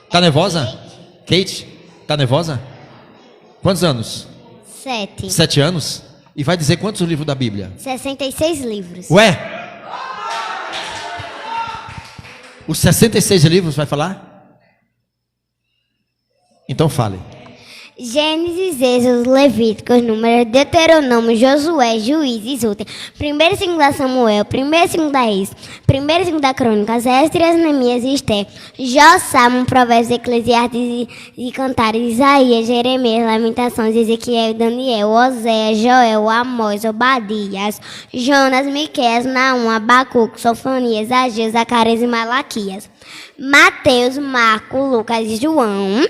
Tá nervosa? Kate, tá nervosa? Quantos anos? 7. 7 anos? E vai dizer quantos livros da Bíblia? 66 livros. Ué? Os 66 livros vai falar? Então fale. Gênesis, Êxodo, Levíticos, Números, Deuteronômio, Josué, Juízes, Rute, 1º e 2 Samuel, 1º e 2 Reis, 1º e 2 Crônicas, Esdras, Neemias e Esté, Jó, Salmo, Provérbios, Eclesiastes e Cantares, Isaías, Jeremias, Lamentações, Ezequiel, Daniel, Oséias, Joel, Amós, Obadias, Jonas, Miqueias, Naum, Abacuque, Sofonias, Ageu, Zacarias e Malaquias, Mateus, Marcos, Lucas e João,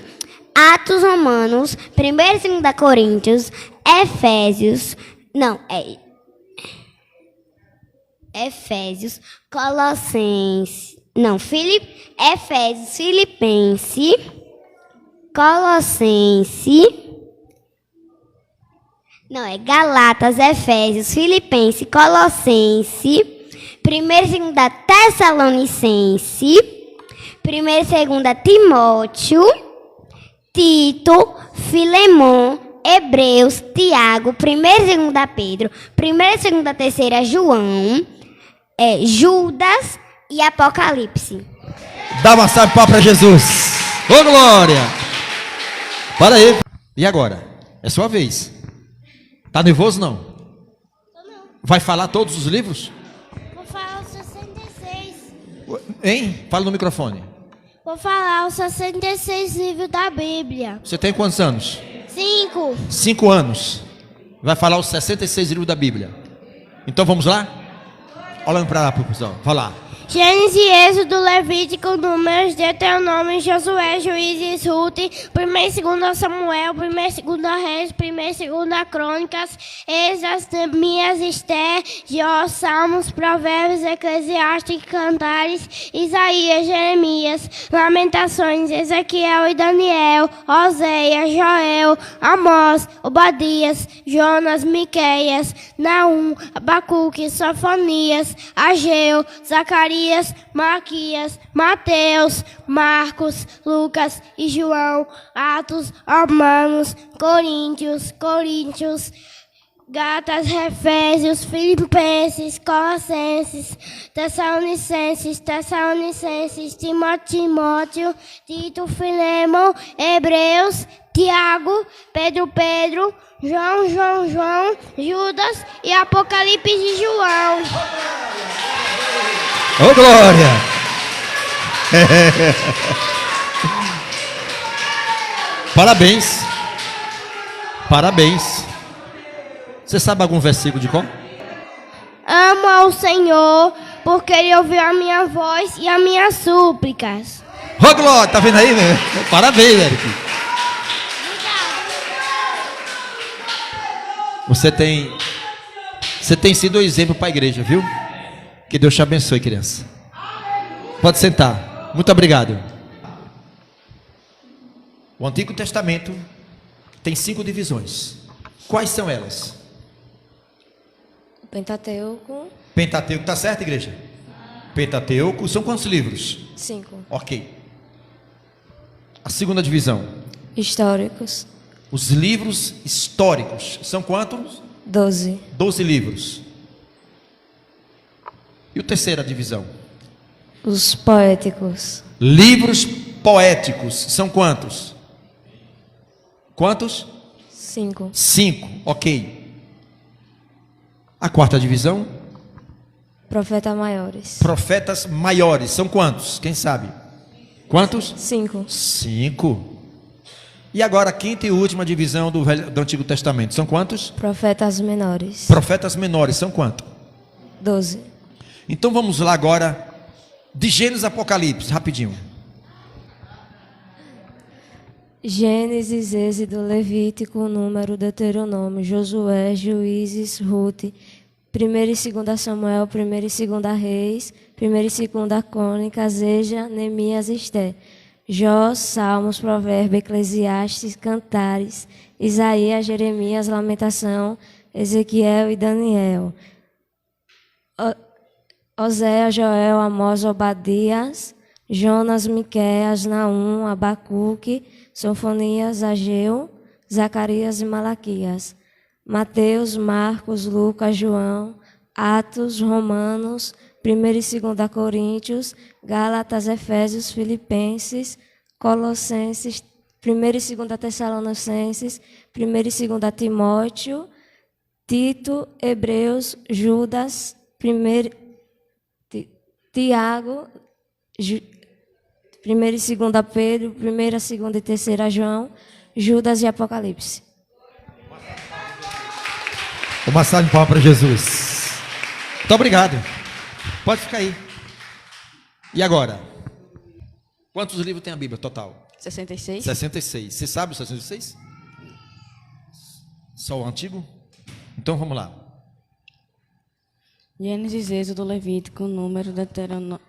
Atos, Romanos, 1º e 2 Coríntios, Efésios, Colossenses, Efésios, Filipenses, Galatas, Efésios, Filipenses, Colossenses, 1º e 2 Tessalonicenses, 1º e 2 Timóteo, Tito, Filemon, Hebreus, Tiago, 1º e 2 Pedro, 1º e 2 terceira João, Judas e Apocalipse. Dá uma salva de palmas para Jesus. Ô glória! Para aí. E agora? É sua vez. Tá nervoso não? Não. Vai falar todos os livros? Vou falar os 66. Hein? Fala no microfone. Vou falar os 66 livros da Bíblia. Você tem quantos anos? 5. 5 anos. Vai falar os 66 livros da Bíblia. Então vamos lá? Olhando para lá, pessoal. Vai lá. Gênesis, Êxodo, Levítico, Números, Deuteronômio, Josué, Juízes, Rute, 1º e 2 Samuel, 1º e 2 Reis, 1º e 2 Crônicas, Esdras, Neemias, Esté, Jó, Salmos, Provérbios, Eclesiastes, Cantares, Isaías, Jeremias, Lamentações, Ezequiel e Daniel, Oséias, Joel, Amós, Obadias, Jonas, Miqueias, Naum, Abacuque, Sofonias, Ageu, Zacarias, Malaquias, Mateus, Marcos, Lucas e João, Atos, Romanos, Coríntios, Gálatas, Efésios, Filipenses, Colossenses, Tessalonicenses, Timóteo, Tito, Filemon, Hebreus, Tiago, Pedro, João, Judas e Apocalipse de João. Ô glória! Parabéns. Parabéns. Você sabe algum versículo de qual? Amo ao Senhor, porque Ele ouviu a minha voz e as minhas súplicas. Ô glória! Tá vendo aí, né? Parabéns, Eric. Você tem sido um exemplo para a igreja, viu? Que Deus te abençoe, criança. Pode sentar. Muito obrigado. O Antigo Testamento tem 5 divisões. Quais são elas? Pentateuco. Pentateuco, tá certo, igreja? Pentateuco, são quantos livros? 5. Ok. A segunda divisão. Históricos. Os livros históricos. São quantos? 12. 12 livros. E a terceira divisão? Os poéticos. Livros poéticos. São quantos? Quantos? 5. 5. Ok. A quarta divisão? Profetas maiores. Profetas maiores. São quantos? Quem sabe? Quantos? 5. 5. E agora a quinta e última divisão do Antigo Testamento. São quantos? Profetas menores. Profetas menores. São quantos? 12. Então vamos lá agora, de Gênesis a Apocalipse, rapidinho. Gênesis, Êxodo, Levítico, Número, Deuteronômio, Josué, Juízes, Rute, 1º e 2 Samuel, 1º e 2 Reis, 1º e 2 Crônicas, Esdras, Neemias, Esté, Jó, Salmos, Provérbios, Eclesiastes, Cantares, Isaías, Jeremias, Lamentação, Ezequiel e Daniel, Oséias, Joel, Amós, Obadias, Jonas, Miqueias, Naum, Abacuque, Sofonias, Ageu, Zacarias e Malaquias. Mateus, Marcos, Lucas, João, Atos, Romanos, 1 e 2 Coríntios, Gálatas, Efésios, Filipenses, Colossenses, 1 e 2 Tessalonicenses, 1 e 2 Timóteo, Tito, Hebreus, Judas, Tiago, 1 e 2 Pedro, 1, 2 e 3 João, Judas e Apocalipse. Uma salva de palmas para Jesus. Muito obrigado. Pode ficar aí. E agora? Quantos livros tem a Bíblia total? 66. 66. Você sabe o 66? Só o antigo? Então vamos lá. Gênesis, Êxodo, Levítico, Número, Deuteronômio.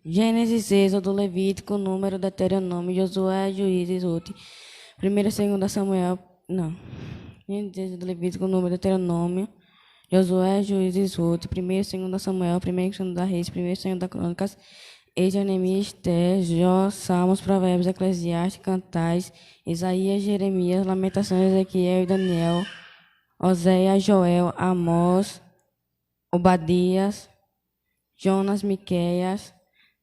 Gênesis, Êxodo, Levítico, Número, Deuteronômio, Josué, Juízes, Ruth. 1 e 2 Samuel. Não. Gênesis, Êxodo, Levítico, Número, Deuteronômio, Josué, Juízes, Ruth. 1 e 2 Samuel, 1 e 2 Reis, 1 e 2 Crônicas, Êxodo, Neemias, Esté, Jó, Salmos, Provérbios, Eclesiastes, Cantais, Isaías, Jeremias, Lamentações, Ezequiel e Daniel, Oséias, Joel, Amós, Obadias, Jonas, Miqueias,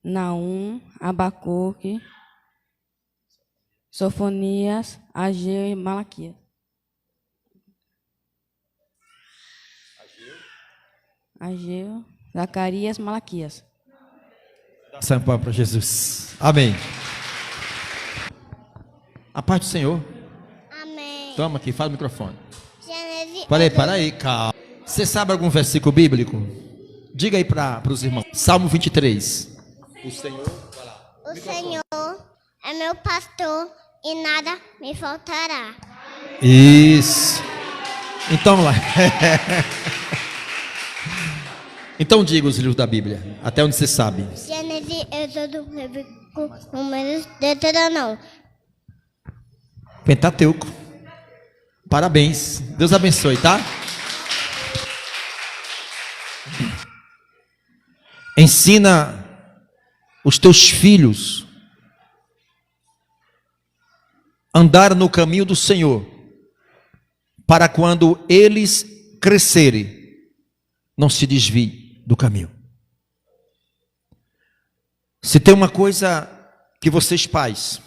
Naum, Abacuque, Sofonias, Ageu e Malaquias. Ageu, Zacarias, Malaquias. Salve para Jesus. Amém. A paz do Senhor. Amém. Toma aqui, fala no microfone. Gênesis, Para aí, calma. Você sabe algum versículo bíblico? Diga aí para os irmãos. Salmo 23. O Senhor, vai lá. O Senhor é meu pastor e nada me faltará. Isso. Então lá. Então diga os livros da Bíblia, até onde você sabe. Gênesis, Êxodo, Levítico, Números, Deuteronômio. Pentateuco. Parabéns. Deus abençoe, tá? Ensina os teus filhos a andar no caminho do Senhor, para quando eles crescerem, não se desviem do caminho. Se tem uma coisa que vocês pais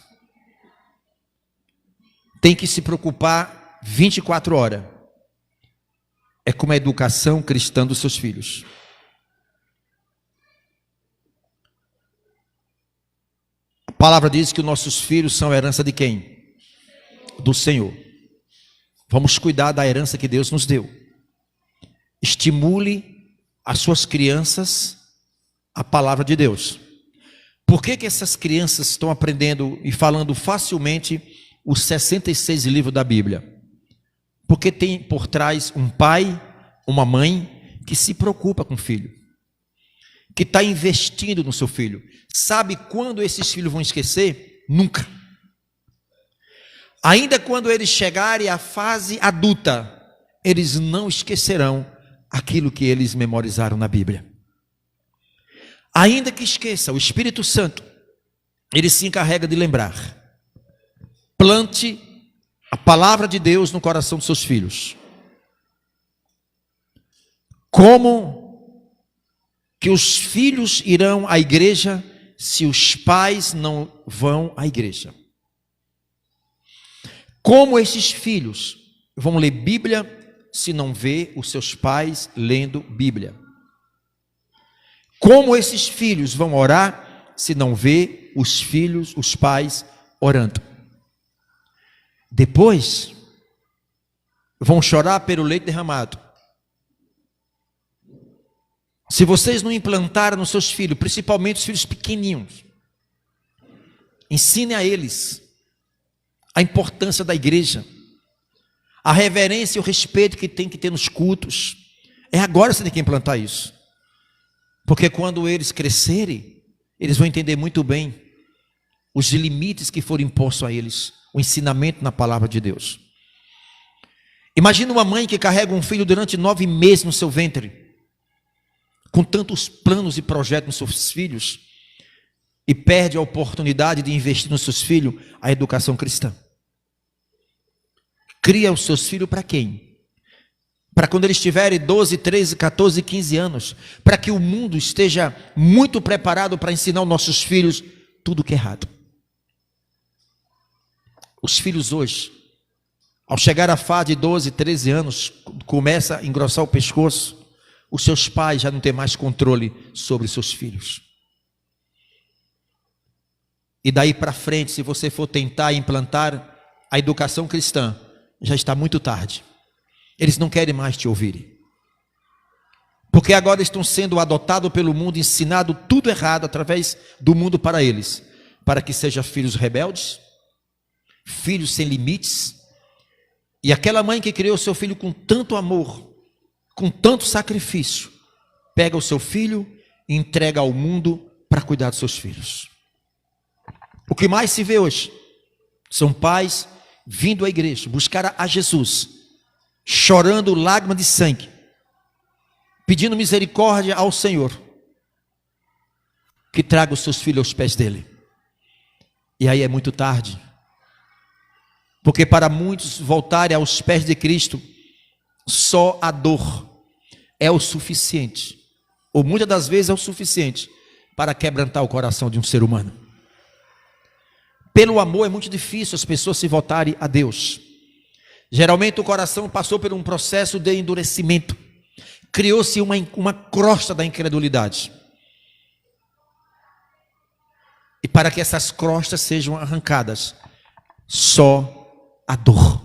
têm que se preocupar 24 horas, é com a educação cristã dos seus filhos. A palavra diz que os nossos filhos são herança de quem? Do Senhor. Vamos cuidar da herança que Deus nos deu. Estimule as suas crianças a palavra de Deus. Por que essas crianças estão aprendendo e falando facilmente os 66 livros da Bíblia? Porque tem por trás um pai, uma mãe que se preocupa com o filho, que está investindo no seu filho. Sabe quando esses filhos vão esquecer? Nunca. Ainda quando eles chegarem à fase adulta, eles não esquecerão aquilo que eles memorizaram na Bíblia. Ainda que esqueça, o Espírito Santo, ele se encarrega de lembrar. Plante a palavra de Deus no coração dos seus filhos. Como que os filhos irão à igreja se os pais não vão à igreja? Como esses filhos vão ler Bíblia se não vê os seus pais lendo Bíblia? Como esses filhos vão orar se não vê os filhos, os pais orando? Depois vão chorar pelo leite derramado. Se vocês não implantaram nos seus filhos, principalmente os filhos pequenininhos, ensine a eles a importância da igreja, a reverência e o respeito que tem que ter nos cultos. É agora que você tem que implantar isso. Porque quando eles crescerem, eles vão entender muito bem os limites que foram impostos a eles, o ensinamento na palavra de Deus. Imagina uma mãe que carrega um filho durante 9 meses no seu ventre, com tantos planos e projetos nos seus filhos, e perde a oportunidade de investir nos seus filhos a educação cristã. Cria os seus filhos para quem? Para quando eles tiverem 12, 13, 14, 15 anos, para que o mundo esteja muito preparado para ensinar aos nossos filhos tudo que é errado. Os filhos hoje, ao chegar à fase de 12, 13 anos, começa a engrossar o pescoço, os seus pais já não têm mais controle sobre seus filhos. E daí para frente, se você for tentar implantar a educação cristã, já está muito tarde. Eles não querem mais te ouvir. Porque agora estão sendo adotados pelo mundo, ensinado tudo errado através do mundo para eles, para que sejam filhos rebeldes, filhos sem limites. E aquela mãe que criou seu filho com tanto amor, com tanto sacrifício, pega o seu filho e entrega ao mundo para cuidar dos seus filhos. O que mais se vê hoje são pais vindo à igreja, buscar a Jesus, chorando lágrima de sangue, pedindo misericórdia ao Senhor, que traga os seus filhos aos pés dele. E aí é muito tarde, porque para muitos voltarem aos pés de Cristo, só a dor é o suficiente, ou muitas das vezes é o suficiente, para quebrantar o coração de um ser humano. Pelo amor é muito difícil as pessoas se voltarem a Deus. Geralmente o coração passou por um processo de endurecimento. Criou-se uma crosta da incredulidade. E para que essas crostas sejam arrancadas, só a dor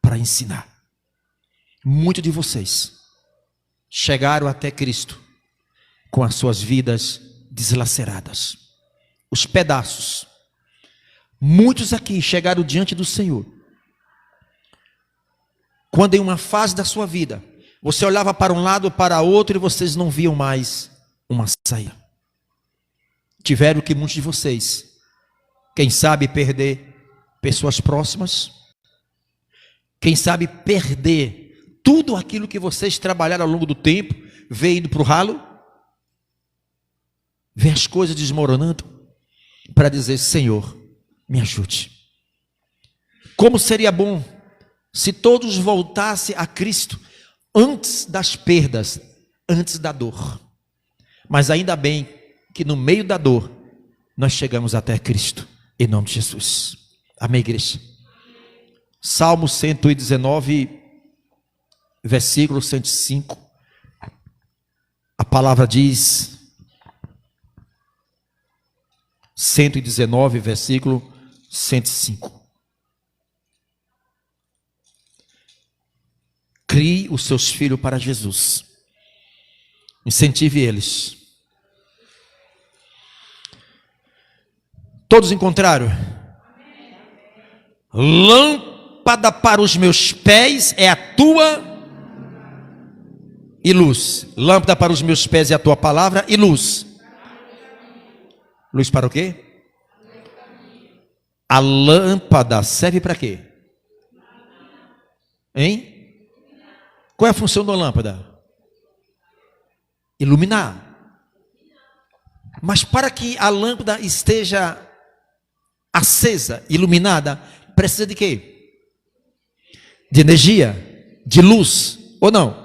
para ensinar. Muitos de vocês chegaram até Cristo com as suas vidas deslaceradas. Os pedaços. Muitos aqui chegaram diante do Senhor quando em uma fase da sua vida você olhava para um lado, para outro e vocês não viam mais uma saída. Tiveram que muitos de vocês, quem sabe perder pessoas próximas, quem sabe perder tudo aquilo que vocês trabalharam ao longo do tempo, ver indo para o ralo, ver as coisas desmoronando, para dizer: Senhor, me ajude. Como seria bom se todos voltassem a Cristo antes das perdas, antes da dor. Mas ainda bem que no meio da dor nós chegamos até Cristo, em nome de Jesus. Amém, igreja? Salmo 119, versículo 105. A palavra diz, 119, versículo 105. Crie os seus filhos para Jesus. Incentive eles. Todos encontraram? Lâmpada para os meus pés é a tua e luz. Lâmpada para os meus pés é a tua palavra e luz. Luz para o quê? A lâmpada serve para quê? Hein? Qual é a função da lâmpada? Iluminar. Mas para que a lâmpada esteja acesa, iluminada, precisa de quê? De energia, de luz, ou não?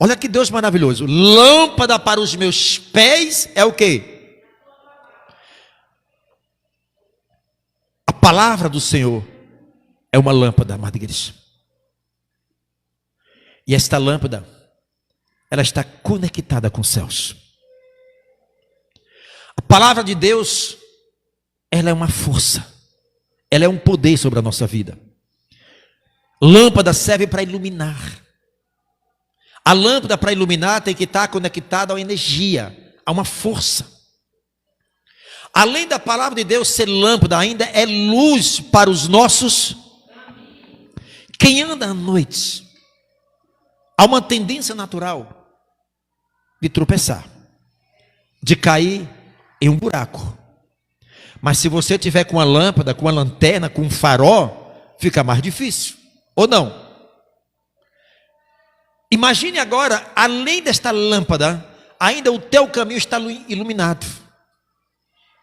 Olha que Deus maravilhoso. Lâmpada para os meus pés é o quê? A palavra do Senhor é uma lâmpada, amada igreja. E esta lâmpada, ela está conectada com os céus. A palavra de Deus, ela é uma força. Ela é um poder sobre a nossa vida. Lâmpada serve para iluminar. A lâmpada para iluminar tem que estar conectada à energia, a uma força. Além da palavra de Deus ser lâmpada, ainda é luz para os nossos. Quem anda à noite, há uma tendência natural de tropeçar, de cair em um buraco. Mas se você tiver com a lâmpada, com a lanterna, com um farol, fica mais difícil, ou não? Imagine agora, além desta lâmpada, ainda o teu caminho está iluminado.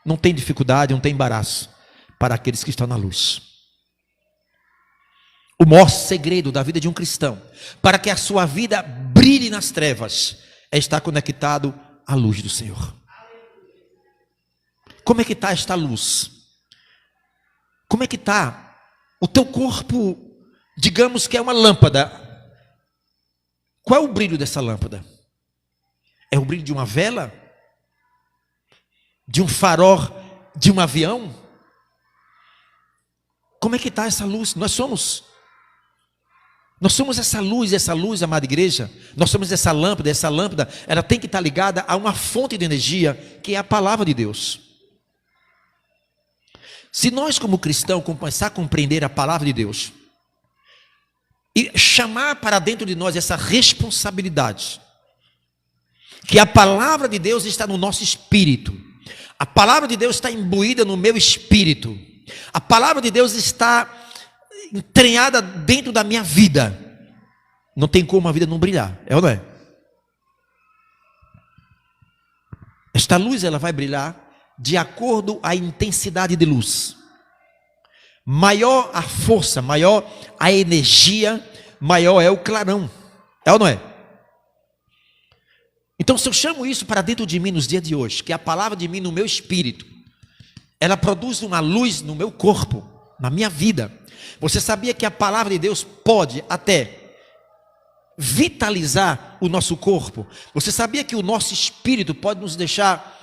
Não tem dificuldade, não tem embaraço para aqueles que estão na luz. O maior segredo da vida de um cristão, para que a sua vida brilhe nas trevas, é estar conectado à luz do Senhor. Como é que está esta luz? Como é que está o teu corpo? Digamos que é uma lâmpada. Qual é o brilho dessa lâmpada? É o brilho de uma vela? De um farol de um avião? Como é que está essa luz? Nós somos essa luz, amada igreja. Nós somos essa lâmpada, ela tem que estar ligada a uma fonte de energia, que é a palavra de Deus. Se nós como cristãos começar a compreender a palavra de Deus, e chamar para dentro de nós essa responsabilidade, que a palavra de Deus está no nosso espírito, a palavra de Deus está imbuída no meu espírito, a palavra de Deus está entranhada dentro da minha vida, não tem como a vida não brilhar, é ou não é? Esta luz, ela vai brilhar de acordo com a intensidade de luz. Maior a força, maior a energia, maior é o clarão, é ou não é? Então, se eu chamo isso para dentro de mim nos dias de hoje, que a palavra de mim no meu espírito, ela produz uma luz no meu corpo, na minha vida. Você sabia que a palavra de Deus pode até vitalizar o nosso corpo? Você sabia que o nosso espírito pode nos deixar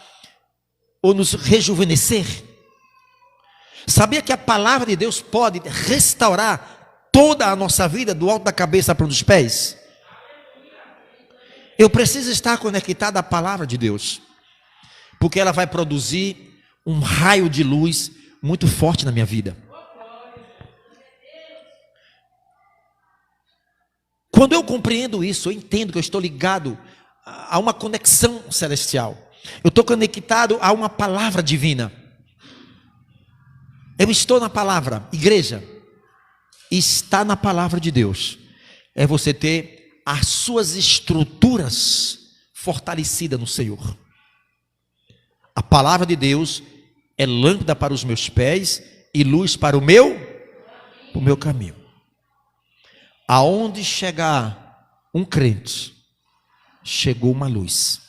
ou nos rejuvenescer? Sabia que a palavra de Deus pode restaurar toda a nossa vida, do alto da cabeça para os pés? Eu preciso estar conectado à palavra de Deus, porque ela vai produzir um raio de luz muito forte na minha vida. Quando eu compreendo isso, eu entendo que eu estou ligado a uma conexão celestial. Eu estou conectado a uma palavra divina. Eu estou na palavra. Igreja, está na palavra de Deus é você ter as suas estruturas fortalecidas no Senhor. A palavra de Deus é lâmpada para os meus pés e luz para o meu caminho. Aonde chegar um crente, chegou uma luz.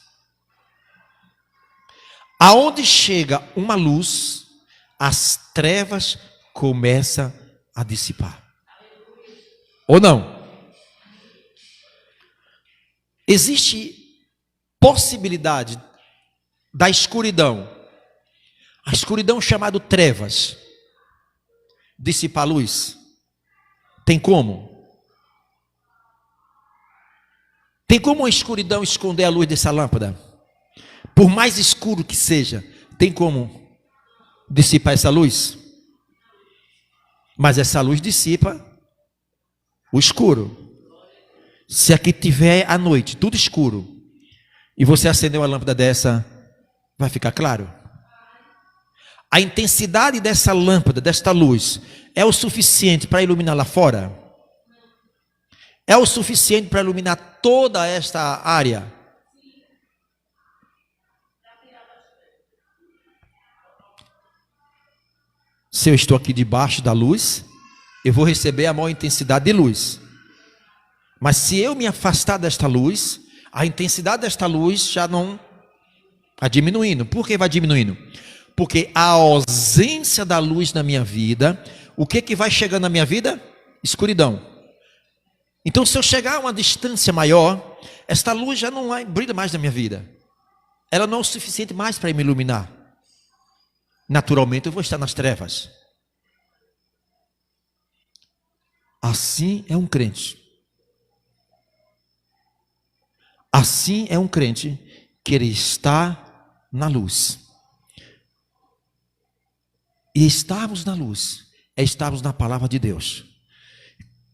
Aonde chega uma luz, as trevas começam a dissipar. Ou não? Existe possibilidade da escuridão, a escuridão chamada trevas, dissipar a luz? Tem como? Tem como a escuridão esconder a luz dessa lâmpada? Por mais escuro que seja, tem como dissipar essa luz? Mas essa luz dissipa o escuro. Se aqui tiver à noite, tudo escuro, e você acender uma lâmpada dessa, vai ficar claro? A intensidade dessa lâmpada, desta luz, é o suficiente para iluminar lá fora? É o suficiente para iluminar toda esta área? Se eu estou aqui debaixo da luz, eu vou receber a maior intensidade de luz. Mas se eu me afastar desta luz, a intensidade desta luz já não vai diminuindo. Por que vai diminuindo? Porque a ausência da luz na minha vida, o que vai chegando na minha vida? Escuridão. Então, se eu chegar a uma distância maior, esta luz já não brilha mais na minha vida. Ela não é o suficiente mais para me iluminar. Naturalmente, eu vou estar nas trevas. Assim é um crente. Assim é um crente que ele está na luz. E estarmos na luz é estarmos na palavra de Deus.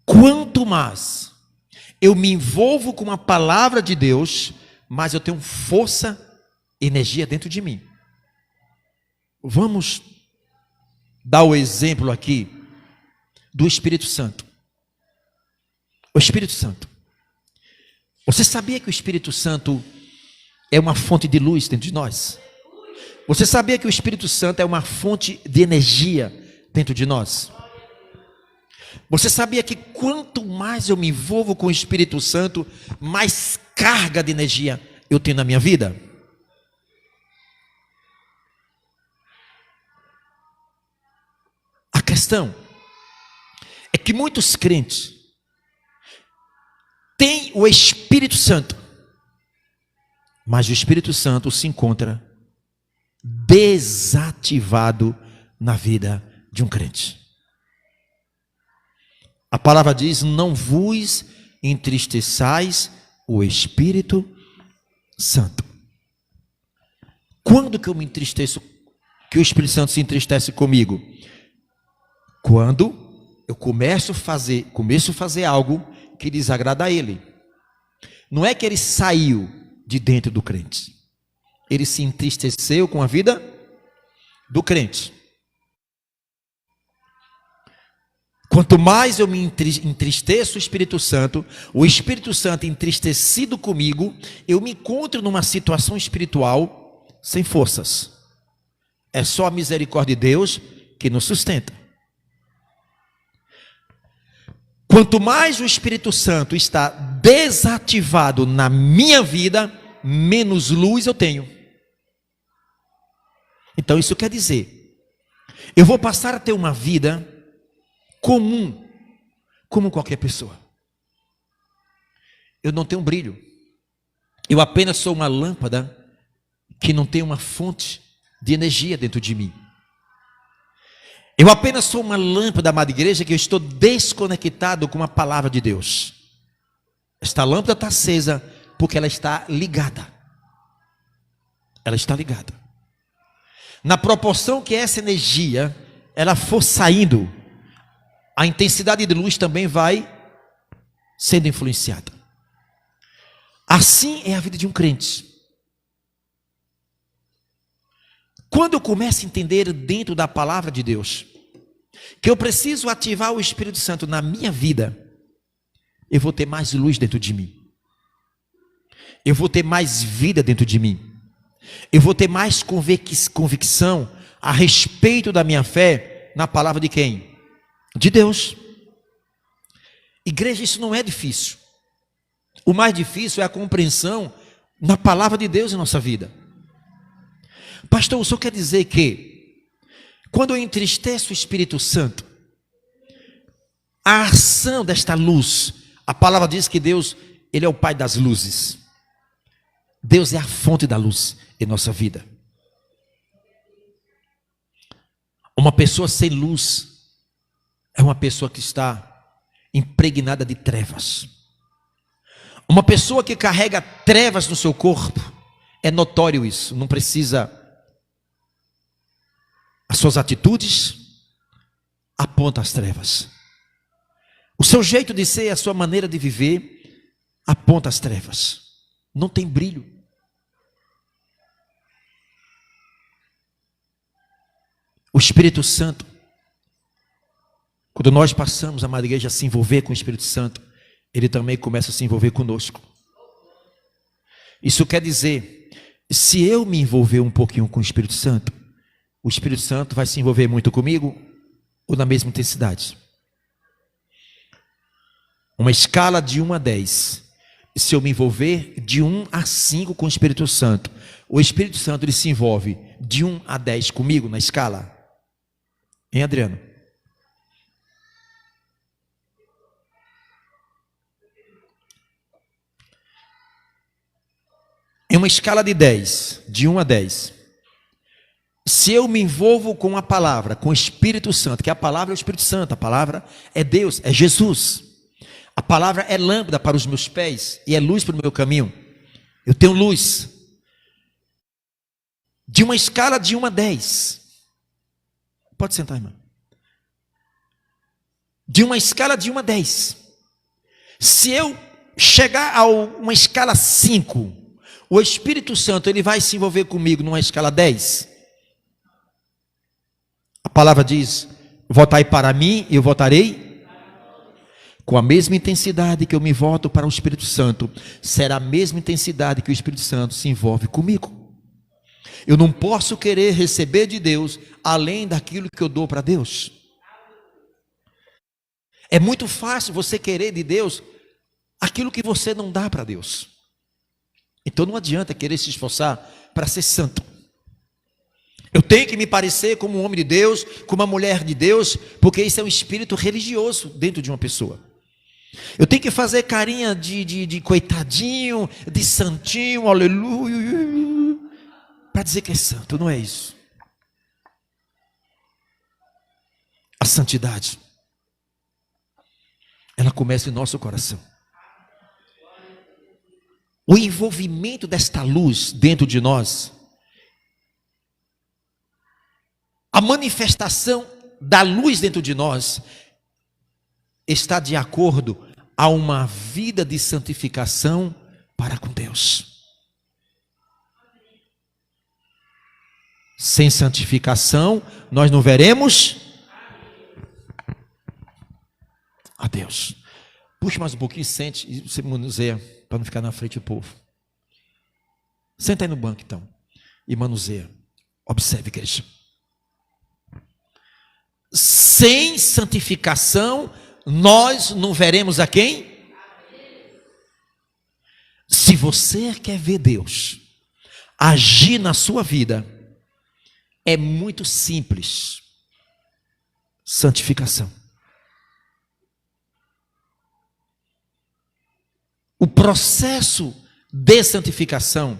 Quanto mais eu me envolvo com a palavra de Deus, mais eu tenho força, energia dentro de mim. Vamos dar o exemplo aqui do Espírito Santo. O Espírito Santo. Você sabia que o Espírito Santo, é uma fonte de luz dentro de nós. Você sabia que o Espírito Santo é uma fonte de energia dentro de nós? Você sabia que quanto mais eu me envolvo com o Espírito Santo, mais carga de energia eu tenho na minha vida? A questão é que muitos crentes têm o Espírito Santo, mas o Espírito Santo se encontra desativado na vida de um crente. A palavra diz: não vos entristeçais o Espírito Santo. Quando que eu me entristeço, que o Espírito Santo se entristece comigo? Quando eu começo a fazer algo que desagrada a Ele. Não é que Ele saiu de dentro do crente. Ele se entristeceu com a vida do crente. Quanto mais eu me entristeço o Espírito Santo entristecido comigo, eu me encontro numa situação espiritual sem forças. É só a misericórdia de Deus que nos sustenta. Quanto mais o Espírito Santo está desativado na minha vida, menos luz eu tenho. Então isso quer dizer, eu vou passar a ter uma vida comum, como qualquer pessoa. Eu não tenho brilho. Eu apenas sou uma lâmpada que não tem uma fonte de energia dentro de mim. Eu apenas sou uma lâmpada, amada igreja, que eu estou desconectado com a palavra de Deus. Esta lâmpada está acesa porque ela está ligada. Ela está ligada. Na proporção que essa energia ela for saindo, a intensidade de luz também vai sendo influenciada. Assim é a vida de um crente. Quando eu começo a entender dentro da palavra de Deus que eu preciso ativar o Espírito Santo na minha vida, eu vou ter mais luz dentro de mim. Eu vou ter mais vida dentro de mim. Eu vou ter mais convicção a respeito da minha fé na palavra de quem? De Deus. Igreja, isso não é difícil. O mais difícil é a compreensão na palavra de Deus em nossa vida. Pastor, o senhor quer dizer que quando eu entristeço o Espírito Santo, a ação desta luz, a palavra diz que Deus, Ele é o Pai das luzes. Deus é a fonte da luz em nossa vida. Uma pessoa sem luz é uma pessoa que está impregnada de trevas. Uma pessoa que carrega trevas no seu corpo, é notório isso, não precisa. As suas atitudes apontam as trevas. O seu jeito de ser, a sua maneira de viver, aponta as trevas. Não tem brilho. O Espírito Santo, quando nós passamos, amada igreja, a se envolver com o Espírito Santo, Ele também começa a se envolver conosco. Isso quer dizer, se eu me envolver um pouquinho com o Espírito Santo vai se envolver muito comigo ou na mesma intensidade? Uma escala de 1 a 10. Se eu me envolver de 1 a 5 com o Espírito Santo, o Espírito Santo ele se envolve de 1 a 10 comigo na escala? Hein, Adriano? Em uma escala de 10, de 1 a 10, se eu me envolvo com a palavra, com o Espírito Santo, que a palavra é o Espírito Santo, a palavra é Deus, é Jesus. A palavra é lâmpada para os meus pés e é luz para o meu caminho. Eu tenho luz. De uma escala de 1 a 10. Pode sentar, irmão. De uma escala de 1 a 10. Se eu chegar a uma escala 5, o Espírito Santo ele vai se envolver comigo numa escala 10. A palavra diz: votai para mim e eu votarei. com a mesma intensidade que eu me volto para o Espírito Santo, será a mesma intensidade que o Espírito Santo se envolve comigo. Eu não posso querer receber de Deus além daquilo que eu dou para Deus. É muito fácil você querer de Deus aquilo que você não dá para Deus. Então não adianta querer se esforçar para ser santo. Eu tenho que me parecer como um homem de Deus, como uma mulher de Deus, porque isso é um espírito religioso dentro de uma pessoa. Eu tenho que fazer carinha de coitadinho, de santinho, aleluia, para dizer que é santo. Não é isso. A santidade, ela começa em nosso coração. O envolvimento desta luz dentro de nós, a manifestação da luz dentro de nós, está de acordo a uma vida de santificação para com Deus. Sem santificação, nós não veremos a Deus. Puxa mais um pouquinho, sente, e você manuseia, para não ficar na frente do povo. Senta aí no banco então, e manuseia. Observe, igreja. Sem santificação, nós não veremos a quem? Se você quer ver Deus agir na sua vida, é muito simples. Santificação. O processo de santificação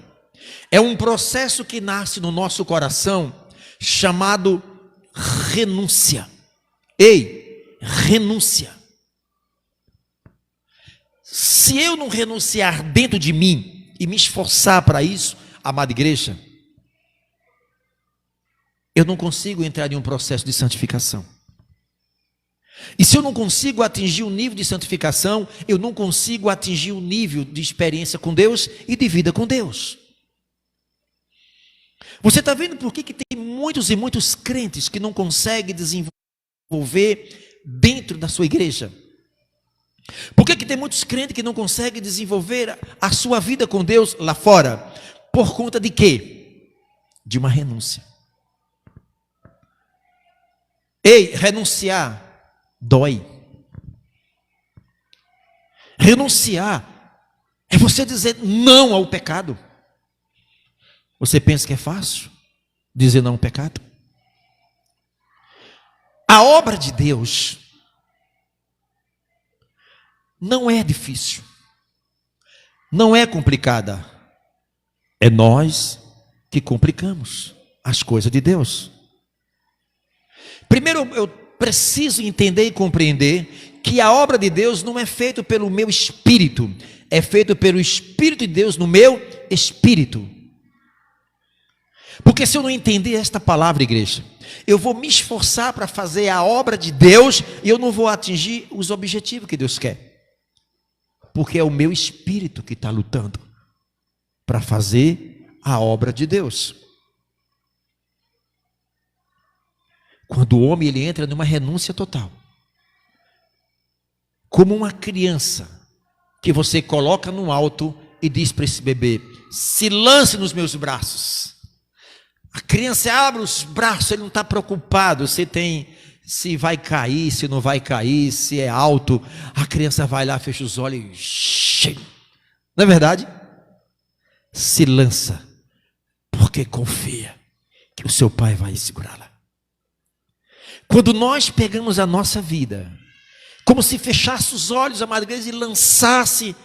é um processo que nasce no nosso coração, chamado renúncia. Ei, renúncia. Se eu não renunciar dentro de mim e me esforçar para isso, amada igreja, eu não consigo entrar em um processo de santificação. E se eu não consigo atingir o nível de santificação, eu não consigo atingir o nível de experiência com Deus e de vida com Deus. Você está vendo por que tem muitos e muitos crentes que não conseguem desenvolver dentro da sua igreja? Por que tem muitos crentes que não conseguem desenvolver a sua vida com Deus lá fora? Por conta de quê? De uma renúncia. Ei, renunciar dói. Renunciar é você dizer não ao pecado. Você pensa que é fácil dizer não ao pecado? A obra de Deus não é difícil, não é complicada. É nós que complicamos as coisas de Deus. Primeiro, eu preciso entender e compreender que a obra de Deus não é feita pelo meu espírito, é feita pelo Espírito de Deus no meu espírito. Porque se eu não entender esta palavra, igreja, eu vou me esforçar para fazer a obra de Deus e eu não vou atingir os objetivos que Deus quer. Porque é o meu espírito que está lutando para fazer a obra de Deus. Quando o homem ele entra numa renúncia total, como uma criança que você coloca no alto e diz para esse bebê: se lance nos meus braços. A criança abre os braços, ele não está preocupado se vai cair, se não vai cair, se é alto. A criança vai lá, fecha os olhos e não é verdade? Se lança, porque confia que o seu pai vai segurá-la. Quando nós pegamos a nossa vida, como se fechasse os olhos, amada igreja, e lançasse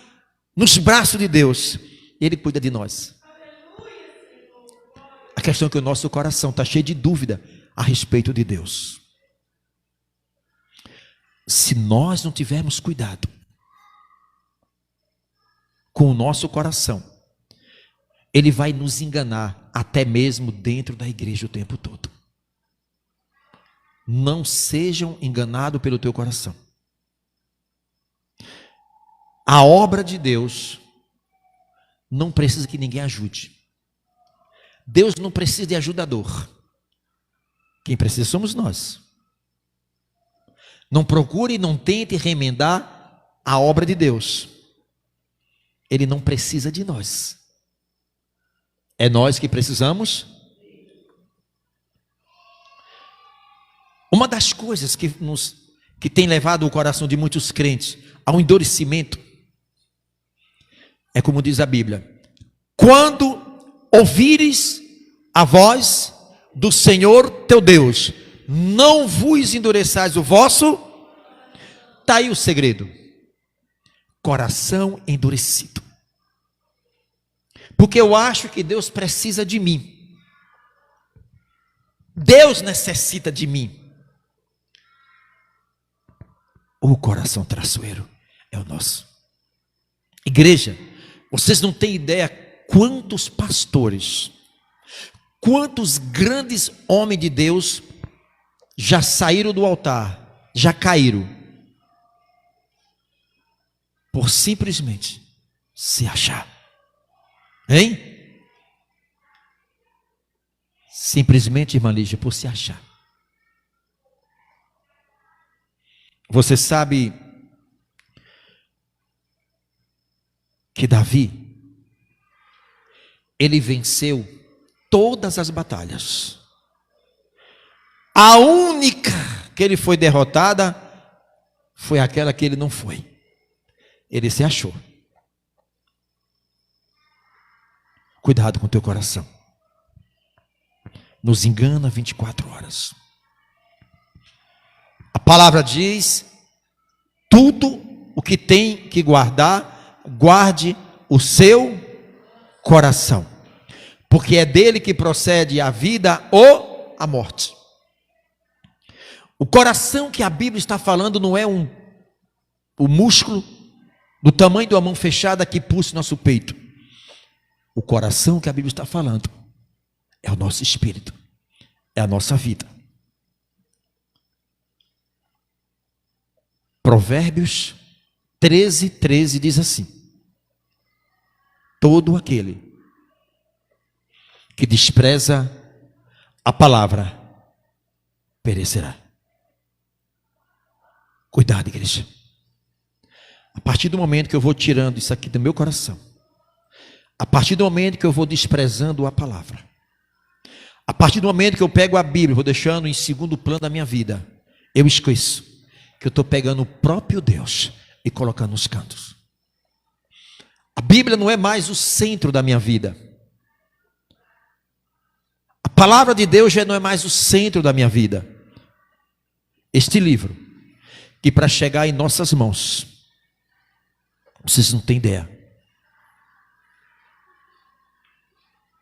nos braços de Deus, Ele cuida de nós. A questão é que o nosso coração está cheio de dúvida a respeito de Deus. Se nós não tivermos cuidado com o nosso coração, ele vai nos enganar até mesmo dentro da igreja o tempo todo. Não sejam enganados pelo teu coração. A obra de Deus não precisa que ninguém ajude. Deus não precisa de ajudador. Quem precisa somos nós. Não procure e não tente remendar a obra de Deus, Ele não precisa de nós. É nós que precisamos. Uma das coisas que tem levado o coração de muitos crentes ao endurecimento é como diz a Bíblia: quando ouvires a voz do Senhor teu Deus, não vos endureçais o vosso. Está aí o segredo: coração endurecido. Porque eu acho que Deus precisa de mim. Deus necessita de mim. O coração traiçoeiro é o nosso. Igreja, vocês não têm ideia quantos pastores, quantos grandes homens de Deus já saíram do altar, já caíram, por simplesmente se achar. Hein? Simplesmente, irmã Lígia, por se achar. Você sabe que Davi, ele venceu todas as batalhas. A única que ele foi derrotada foi aquela que ele não foi. Ele se achou. Cuidado com o teu coração. Nos engana 24 horas. A palavra diz: tudo o que tem que guardar, guarde o seu coração, porque é dele que procede a vida ou a morte. O coração que a Bíblia está falando não é o músculo do tamanho de uma mão fechada que pulsa nosso peito. O coração que a Bíblia está falando é o nosso espírito, é a nossa vida. Provérbios 13:13 diz assim: todo aquele que despreza a palavra perecerá. Cuidado, igreja. A partir do momento que eu vou tirando isso aqui do meu coração, a partir do momento que eu vou desprezando a palavra, a partir do momento que eu pego a Bíblia, vou deixando em segundo plano da minha vida, eu esqueço que eu estou pegando o próprio Deus e colocando nos cantos. A Bíblia não é mais o centro da minha vida. A palavra de Deus já não é mais o centro da minha vida. Este livro, que para chegar em nossas mãos, vocês não têm ideia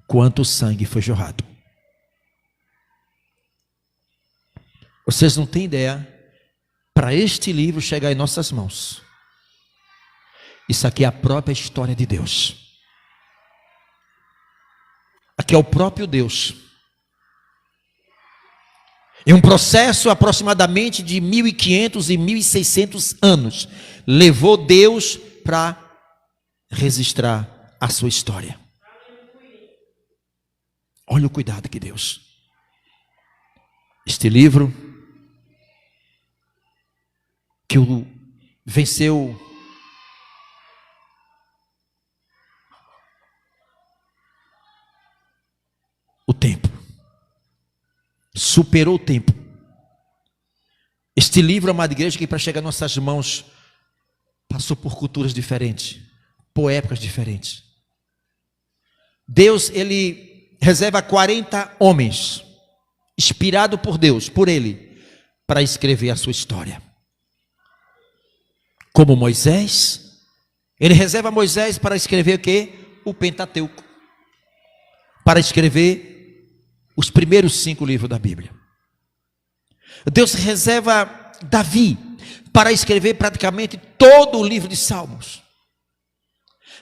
quanto sangue foi jorrado. Vocês não têm ideia, para este livro chegar em nossas mãos, isso aqui é a própria história de Deus. Aqui é o próprio Deus. Em um processo aproximadamente de 1500 e 1600 anos, levou Deus para registrar a sua história. Olha o cuidado que Deus. Este livro que venceu o tempo, superou o tempo. Este livro, amada igreja, que para chegar em nossas mãos passou por culturas diferentes, por épocas diferentes. Deus, ele reserva 40 homens, inspirado por Deus, por ele, para escrever a sua história. Como Moisés, ele reserva Moisés para escrever o quê? O Pentateuco. Para escrever os primeiros 5 livros da Bíblia. Deus reserva Davi para escrever praticamente todo o livro de Salmos.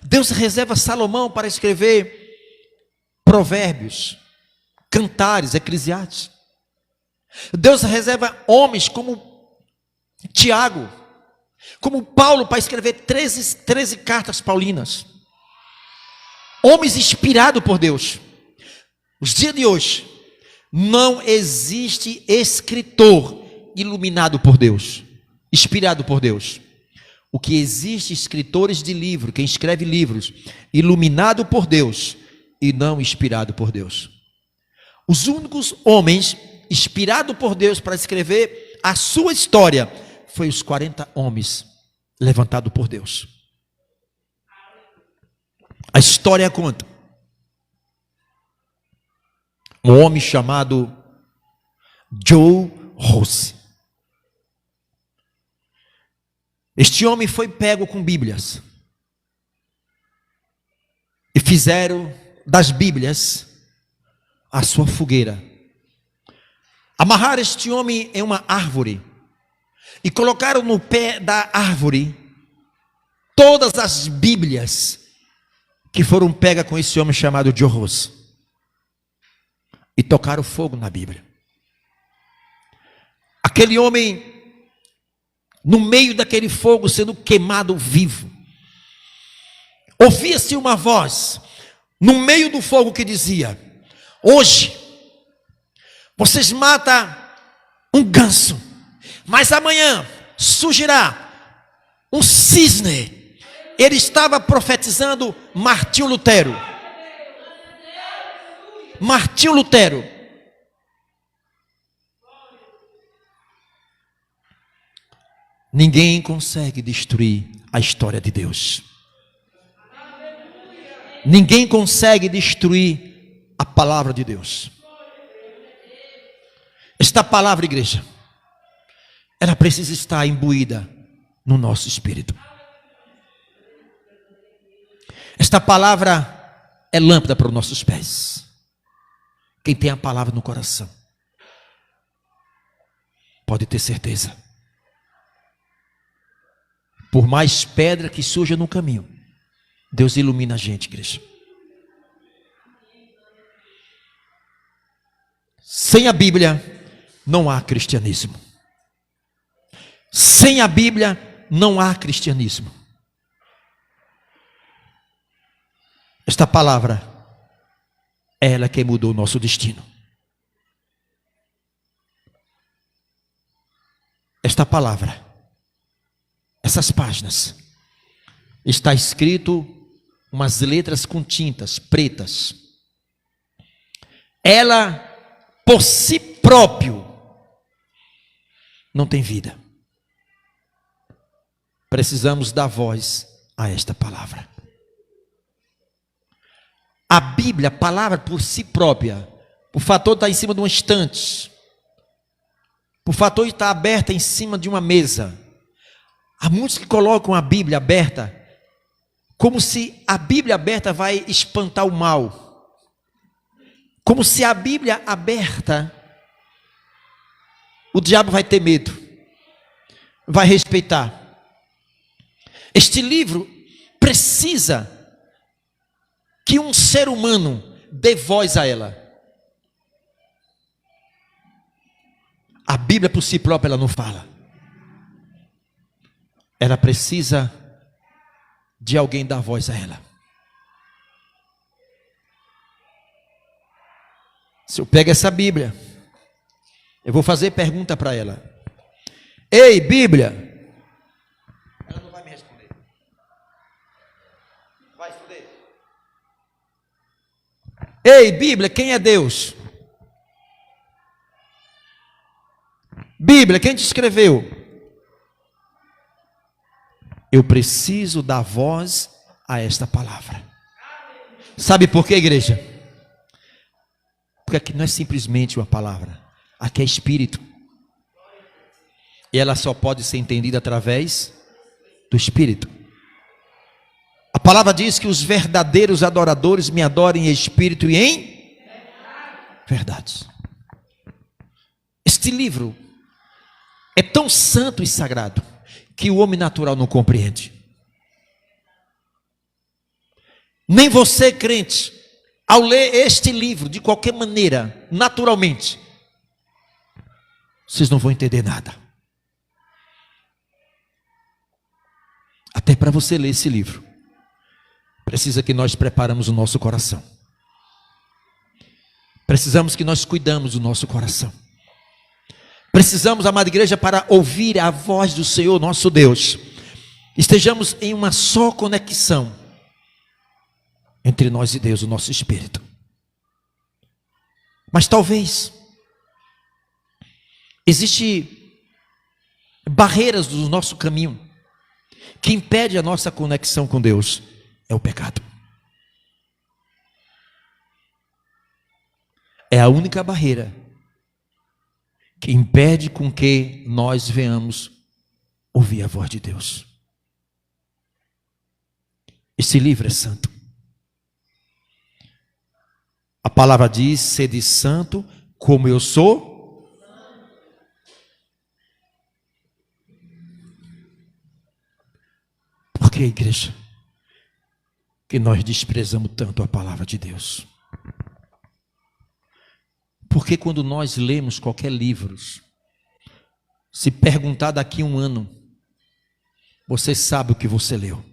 Deus reserva Salomão para escrever Provérbios, Cantares, Eclesiastes. Deus reserva homens como Tiago, como Paulo, para escrever 13 cartas paulinas. Homens inspirados por Deus. Nos dias de hoje, não existe escritor iluminado por Deus, inspirado por Deus. o que existe escritores de livro, quem escreve livros, iluminado por Deus e não inspirado por Deus. Os únicos homens inspirados por Deus para escrever a sua história foi os 40 homens levantados por Deus. A história conta. Um homem chamado Joe Rossi. Este homem foi pego com Bíblias. E fizeram das Bíblias a sua fogueira. Amarraram este homem em uma árvore. E colocaram no pé da árvore todas as Bíblias que foram pegas com esse homem chamado Joe Rossi. E tocaram fogo na Bíblia. Aquele homem, no meio daquele fogo, sendo queimado vivo, ouvia-se uma voz no meio do fogo que dizia: hoje vocês matam um ganso, mas amanhã surgirá um cisne. Ele estava profetizando Martinho Lutero. Martinho Lutero. Ninguém consegue destruir a história de Deus. Ninguém consegue destruir a palavra de Deus. Esta palavra, igreja, ela precisa estar imbuída no nosso espírito. Esta palavra é lâmpada para os nossos pés. Quem tem a palavra no coração pode ter certeza. Por mais pedra que surja no caminho, Deus ilumina a gente, igreja. Sem a Bíblia não há cristianismo. Sem a Bíblia não há cristianismo. Esta palavra é ela que mudou o nosso destino. Esta palavra, essas páginas, está escrito umas letras com tintas pretas. Ela, por si próprio, não tem vida. Precisamos dar voz a esta palavra. A Bíblia, a palavra por si própria, o fator está em cima de uma estante, o fator está aberta em cima de uma mesa. Há muitos que colocam a Bíblia aberta, como se a Bíblia aberta vai espantar o mal. Como se a Bíblia aberta, o diabo vai ter medo, vai respeitar. Este livro precisa que um ser humano dê voz a ela. A Bíblia por si própria ela não fala. Ela precisa de alguém dar voz a ela. Se eu pego essa Bíblia, eu vou fazer pergunta para ela. Ei, Bíblia. Ela não vai me responder. Vai responder. Ei, Bíblia, quem é Deus? Bíblia, quem te escreveu? Eu preciso dar voz a esta palavra. Sabe por quê, igreja? Porque aqui não é simplesmente uma palavra. Aqui é espírito. E ela só pode ser entendida através do espírito. A palavra diz que os verdadeiros adoradores me adorem em espírito e em verdade. Este livro é tão santo e sagrado que o homem natural não compreende. Nem você, crente, ao ler este livro de qualquer maneira, naturalmente, vocês não vão entender nada. Até para você ler esse livro, precisa que nós preparamos o nosso coração. Precisamos que nós cuidamos do nosso coração. Precisamos, amada igreja, para ouvir a voz do Senhor nosso Deus. estejamos em uma só conexão entre nós e Deus, o nosso espírito. Mas talvez existem barreiras do nosso caminho que impede a nossa conexão com Deus. É o pecado. É a única barreira que impede com que nós venhamos ouvir a voz de Deus. Esse livro é santo. A palavra diz: sede santo como eu sou. Por que, igreja, que nós desprezamos tanto a palavra de Deus? Porque quando nós lemos qualquer livro, se perguntar daqui a um ano, você sabe o que você leu.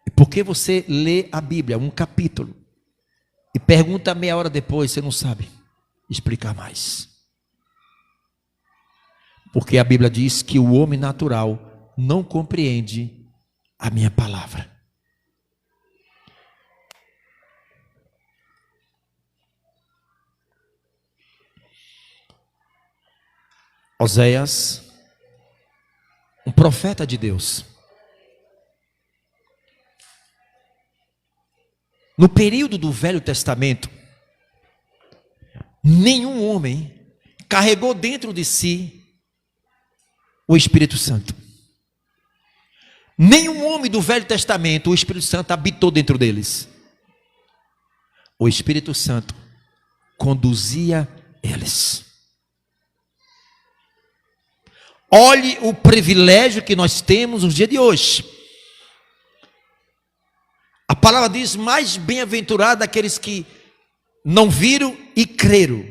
E porque você lê a Bíblia, um capítulo, e pergunta meia hora depois, você não sabe explicar mais. Porque a Bíblia diz que o homem natural não compreende a minha palavra. Oséias, um profeta de Deus, no período do Velho Testamento, nenhum homem carregou dentro de si o Espírito Santo. Nenhum homem do Velho Testamento, o Espírito Santo habitou dentro deles. O Espírito Santo conduzia eles. Olhe o privilégio que nós temos nos dias de hoje. A palavra diz: mais bem-aventurado aqueles que não viram e creram.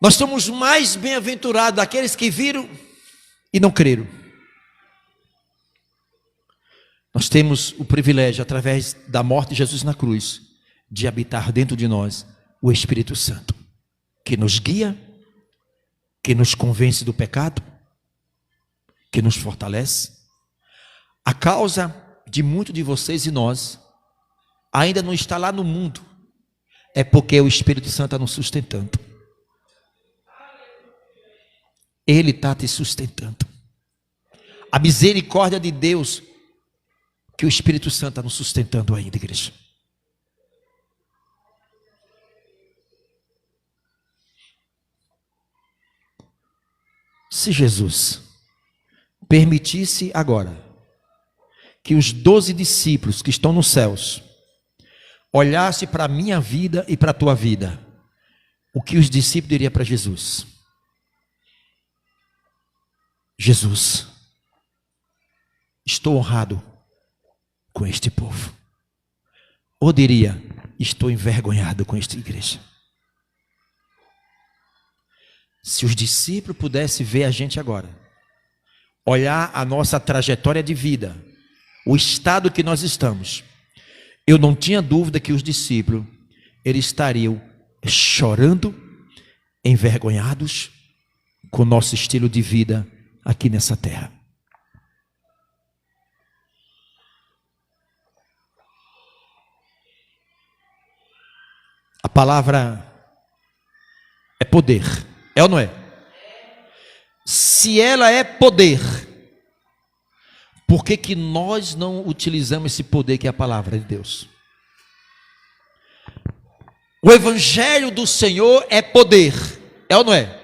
Nós somos mais bem-aventurados aqueles que viram e não creram. Nós temos o privilégio, através da morte de Jesus na cruz, de habitar dentro de nós o Espírito Santo, que nos guia, que nos convence do pecado, que nos fortalece. A causa de muitos de vocês e nós ainda não está lá no mundo, é porque o Espírito Santo está nos sustentando. Ele está te sustentando. A misericórdia de Deus, que o Espírito Santo está nos sustentando ainda, igreja. Se Jesus permitisse agora que os 12 discípulos que estão nos céus olhassem para a minha vida e para a tua vida, o que os discípulos diriam para Jesus? Jesus, estou honrado com este povo. Ou diria: estou envergonhado com esta igreja. Se os discípulos pudessem ver a gente agora, olhar a nossa trajetória de vida, o estado que nós estamos, eu não tinha dúvida que os discípulos, eles estariam chorando, envergonhados com o nosso estilo de vida aqui nessa terra. A palavra é poder, é ou não é? Se ela é poder, por que que nós não utilizamos esse poder que é a palavra de Deus? O Evangelho do Senhor é poder, é ou não é?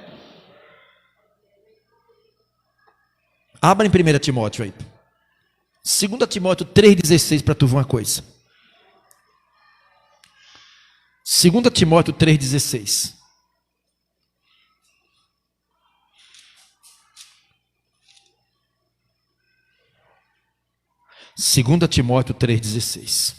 Abra em 1 Timóteo aí. 2 Timóteo 3,16 para tu ver uma coisa. 2 Timóteo 3,16. Segunda Timóteo 3,16.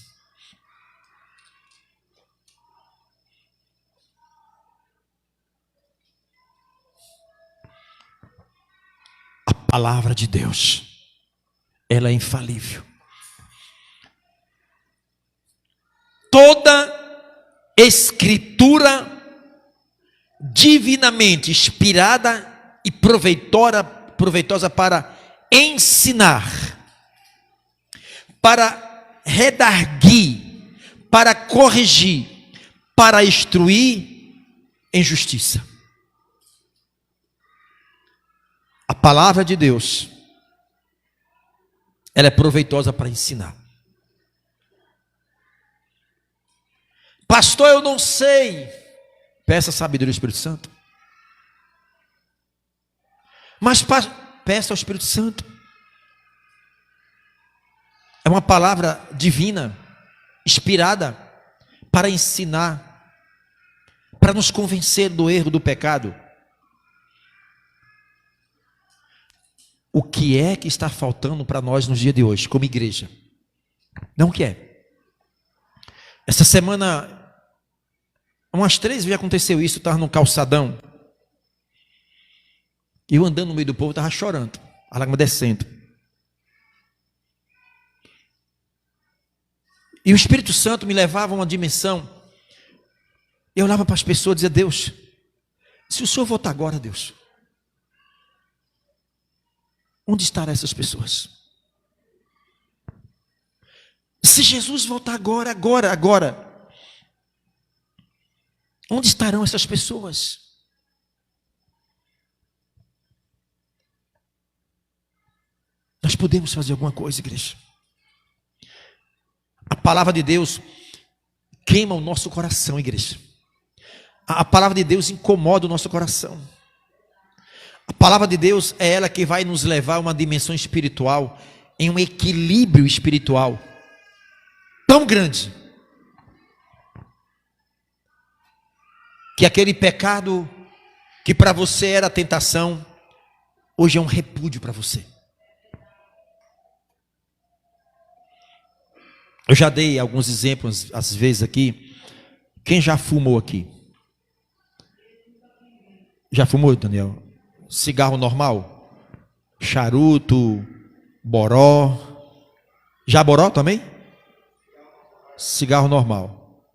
A palavra de Deus, ela é infalível. Toda Escritura divinamente inspirada e proveitosa para ensinar, para redarguir, para corrigir, para instruir em justiça. A palavra de Deus, ela é proveitosa para ensinar. Pastor, eu não sei. Peça sabedoria do Espírito Santo. Mas peça ao Espírito Santo. É uma palavra divina, inspirada para ensinar, para nos convencer do erro, do pecado. O que é que está faltando para nós nos dias de hoje, como igreja? Não o que é. Essa semana, umas 3 vezes aconteceu isso, eu estava num calçadão, e eu andando no meio do povo, estava chorando, a lágrima descendo. E o Espírito Santo me levava a uma dimensão, eu olhava para as pessoas e dizia: Deus, se o Senhor voltar agora, Deus, onde estarão essas pessoas? Se Jesus voltar agora, onde estarão essas pessoas? Nós podemos fazer alguma coisa, igreja. A palavra de Deus queima o nosso coração, igreja. A palavra de Deus incomoda o nosso coração. A palavra de Deus é ela que vai nos levar a uma dimensão espiritual, em um equilíbrio espiritual tão grande, que aquele pecado que para você era tentação, hoje é um repúdio para você. Eu já dei alguns exemplos às vezes aqui. Quem já fumou aqui? Já fumou, Daniel? Cigarro normal? Charuto, boró. Já boró também? Cigarro normal.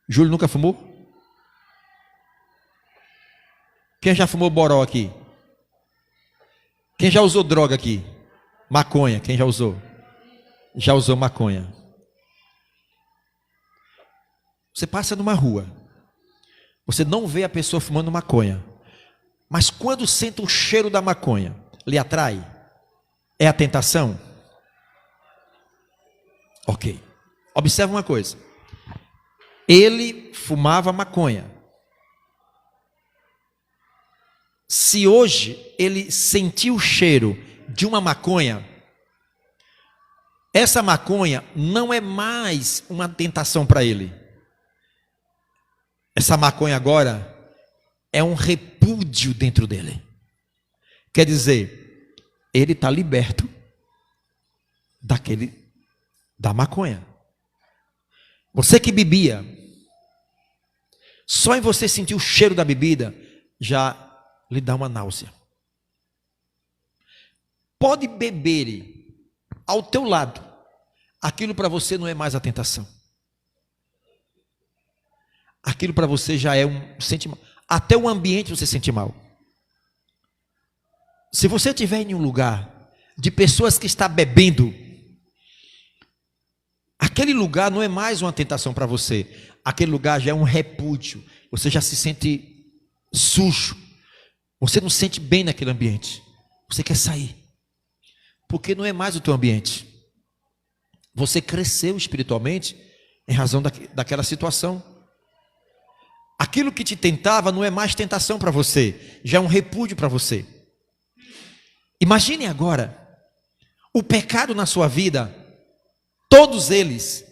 Júlio nunca fumou? Quem já fumou boró aqui? Quem já usou droga aqui? Maconha, quem já usou? Já usou maconha. Você passa numa rua, você não vê a pessoa fumando maconha, mas quando sente o cheiro da maconha, lhe atrai? É a tentação? Ok. Observa uma coisa. Ele fumava maconha. Se hoje ele sentiu o cheiro de uma maconha, essa maconha não é mais uma tentação para ele. Essa maconha agora é um repúdio dentro dele. Quer dizer, ele está liberto da maconha. Você que bebia, só em você sentir o cheiro da bebida, já lhe dá uma náusea. Pode beber ao teu lado, aquilo para você não é mais a tentação. Aquilo para você já é um sentimento. Até o ambiente você sente mal. Se você estiver em um lugar de pessoas que estão bebendo, aquele lugar não é mais uma tentação para você. Aquele lugar já é um repúdio. Você já se sente sujo. Você não se sente bem naquele ambiente. Você quer sair. Porque não é mais o teu ambiente. Você cresceu espiritualmente em razão daquela situação. Aquilo que te tentava não é mais tentação para você, já é um repúdio para você. Imagine agora, o pecado na sua vida, todos eles,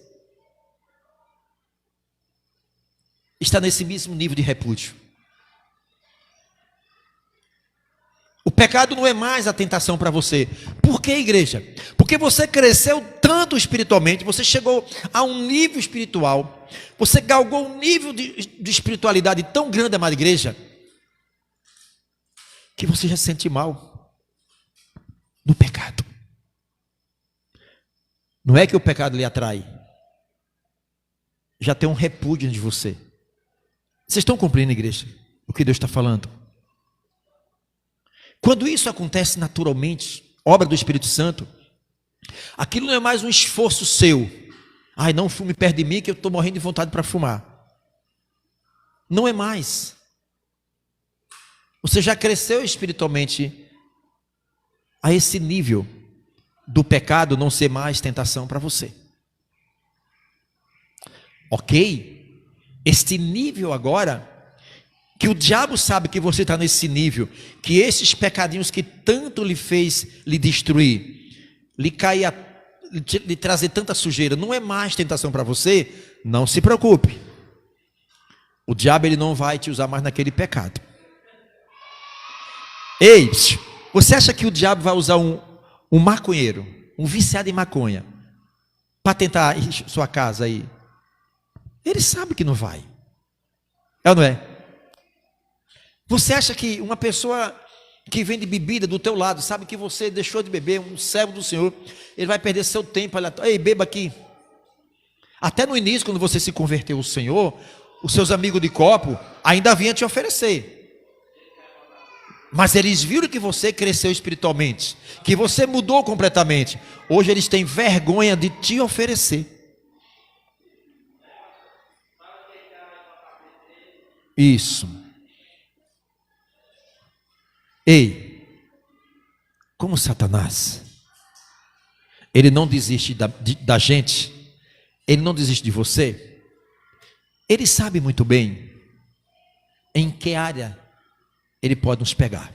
está nesse mesmo nível de repúdio. O pecado não é mais a tentação para você. Por que, igreja? Porque você cresceu tanto espiritualmente, você chegou a um nível espiritual, você galgou um nível de espiritualidade tão grande, amada igreja, que você já se sente mal no pecado. Não é que o pecado lhe atrai, já tem um repúdio de você. Vocês estão compreendendo, igreja, o que Deus está falando? Quando isso acontece naturalmente, obra do Espírito Santo, aquilo não é mais um esforço seu. Ai, não fume perto de mim que eu estou morrendo de vontade para fumar. Não é mais. Você já cresceu espiritualmente a esse nível do pecado não ser mais tentação para você. Ok? Este nível agora, que o diabo sabe que você está nesse nível, que esses pecadinhos que tanto lhe fez lhe destruir, lhe trazer tanta sujeira, não é mais tentação para você, não se preocupe. O diabo ele não vai te usar mais naquele pecado. Ei, você acha que o diabo vai usar um maconheiro, um viciado em maconha, para tentar ir sua casa aí? Ele sabe que não vai. É ou não é? Você acha que uma pessoa que vende bebida do teu lado, sabe que você deixou de beber, um servo do Senhor, ele vai perder seu tempo, ei, beba aqui. Até no início, quando você se converteu ao Senhor, os seus amigos de copo ainda vinham te oferecer. Mas eles viram que você cresceu espiritualmente, que você mudou completamente. Hoje eles têm vergonha de te oferecer. Isso. Ei, como Satanás, ele não desiste da gente, ele não desiste de você, ele sabe muito bem em que área ele pode nos pegar.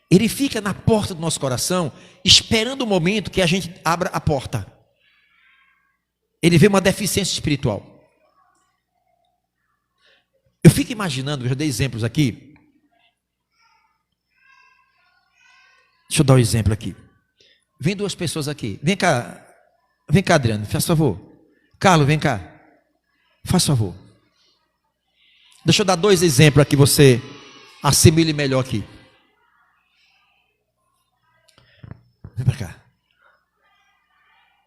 Ele fica na porta do nosso coração, esperando o momento que a gente abra a porta. Ele vê uma deficiência espiritual. Eu fico imaginando, eu já dei exemplos aqui. Deixa eu dar um exemplo aqui. Vem duas pessoas aqui. Vem cá, Adriano, faz favor. Carlos, vem cá. Faz favor. Deixa eu dar dois exemplos aqui, você assimile melhor aqui. Vem para cá.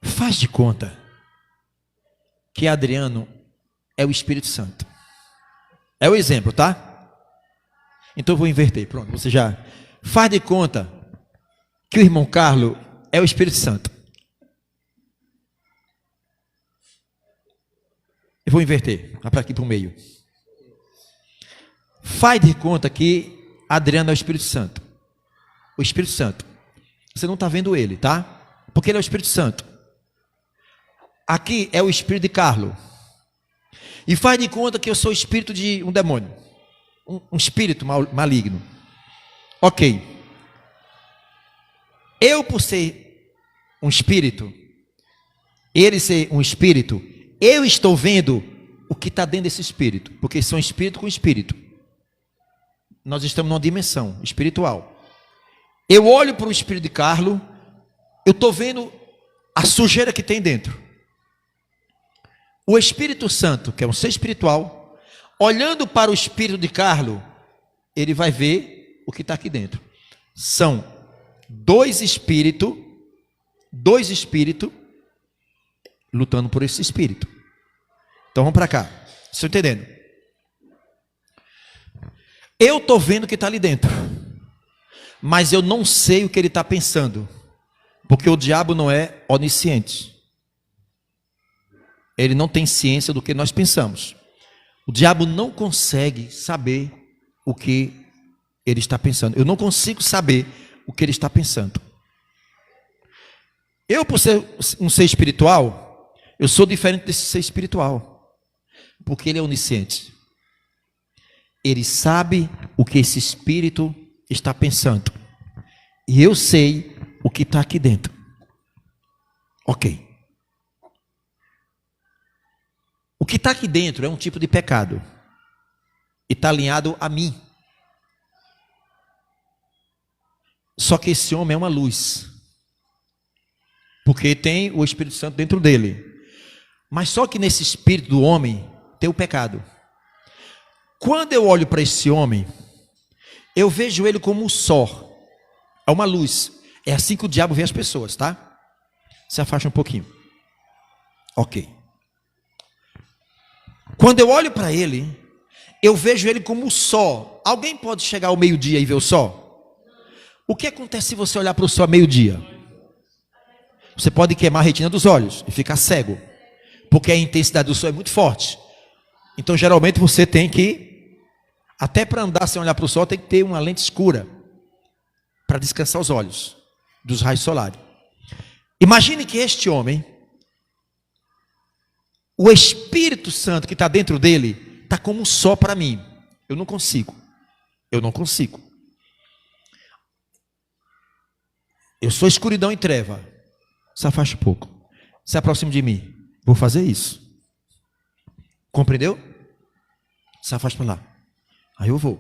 Faz de conta que Adriano é o Espírito Santo. É o exemplo, tá? Então eu vou inverter. Pronto, você já faz de conta que o irmão Carlos é o Espírito Santo. Eu vou inverter, vai para aqui para o meio. Faz de conta que Adriano é o Espírito Santo. O Espírito Santo. Você não está vendo ele, tá? Porque ele é o Espírito Santo. Aqui é o Espírito de Carlos. E faz de conta que eu sou o espírito de um demônio. Um espírito maligno. Ok. Eu, por ser um espírito, ele ser um espírito, eu estou vendo o que está dentro desse espírito. Porque são espírito com espírito. Nós estamos numa dimensão espiritual. Eu olho para o espírito de Carlos, eu estou vendo a sujeira que tem dentro. O Espírito Santo, que é um ser espiritual, olhando para o espírito de Carlos, ele vai ver o que está aqui dentro. São dois espíritos lutando por esse espírito. Então vamos para cá. Vocês estão entendendo? Eu estou vendo o que está ali dentro, mas eu não sei o que ele está pensando, porque o diabo não é onisciente. Ele não tem ciência do que nós pensamos. O diabo não consegue saber o que ele está pensando. Eu não consigo saber o que ele está pensando. Eu, por ser um ser espiritual, eu sou diferente desse ser espiritual, porque ele é onisciente. Ele sabe o que esse espírito está pensando. E eu sei o que está aqui dentro. Ok. O que está aqui dentro é um tipo de pecado. E está alinhado a mim. Só que esse homem é uma luz. Porque tem o Espírito Santo dentro dele. Mas só que nesse espírito do homem tem o pecado. Quando eu olho para esse homem, eu vejo ele como um só. É uma luz. É assim que o diabo vê as pessoas, tá? Se afasta um pouquinho. Ok. Quando eu olho para ele, eu vejo ele como o sol. Alguém pode chegar ao meio-dia e ver o sol? O que acontece se você olhar para o sol a meio-dia? Você pode queimar a retina dos olhos e ficar cego, porque a intensidade do sol é muito forte. Então, geralmente, você tem que, até para andar sem olhar para o sol, tem que ter uma lente escura, para descansar os olhos dos raios solares. Imagine que este homem, o Espírito Santo que está dentro dele, está como um sol para mim. Eu não consigo. Eu sou escuridão e treva. Se afaste um pouco. Se aproxime de mim. Vou fazer isso. Compreendeu? Se afaste para lá. Aí eu vou.